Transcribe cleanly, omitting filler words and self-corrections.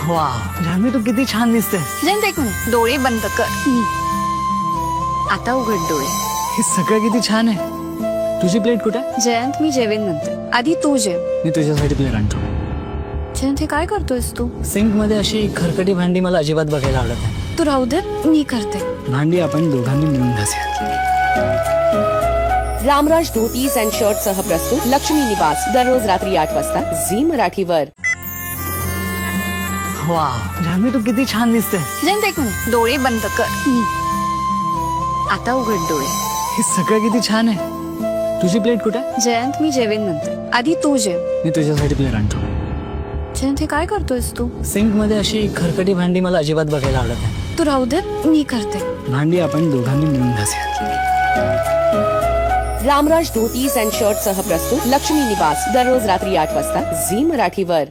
Wow Janvi तू किती छान दिसते. जयंत एक मिनिट, डोळे बंद कर. आता उघड डोळे. हे सगळं किती छान आहे. तुझी प्लेट कुठे आहे? जयंत मी जेवेन नंतर, आधी तू जेव. मी तुझ्यासाठी प्लेट आणतो. जयंत हे काय करतोयस तू? सिंक मध्ये अशी खरकटी भांडी मला अजिबात बघायला आवडत नाही. तू राहू दे, मी करते. भांडी आपण दोघांनी मिळून घासूया. रामराज धोतीज अँड शर्ट सह प्रस्तुत लक्ष्मी निवास दररोज रात्री 8 वाजता झी मराठीवर. वाव जानवी तू किती छान दिसते. जयंत एक मिनिट, डोळे बंद कर. आता उघड डोळे. हे सगळं किती छान आहे. तुझी प्लेट कुठे आहे? जयंत मी जेवेन नंतर, आधी तू जेव. मी तुझ्यासाठी प्लेट आणतो. जयंत हे काय करतोयस तू? सिंक मध्ये अशी खरकटी भांडी मला अजिबात बघायला आवडत नाही. तू राहू दे, मी करते. भांडी आपण दोघांनी मिळून घासूया. रामराज धोतीज अँड शर्ट सह प्रस्तुत लक्ष्मी निवास दररोज रात्री 8 वाजता झी मराठीवर.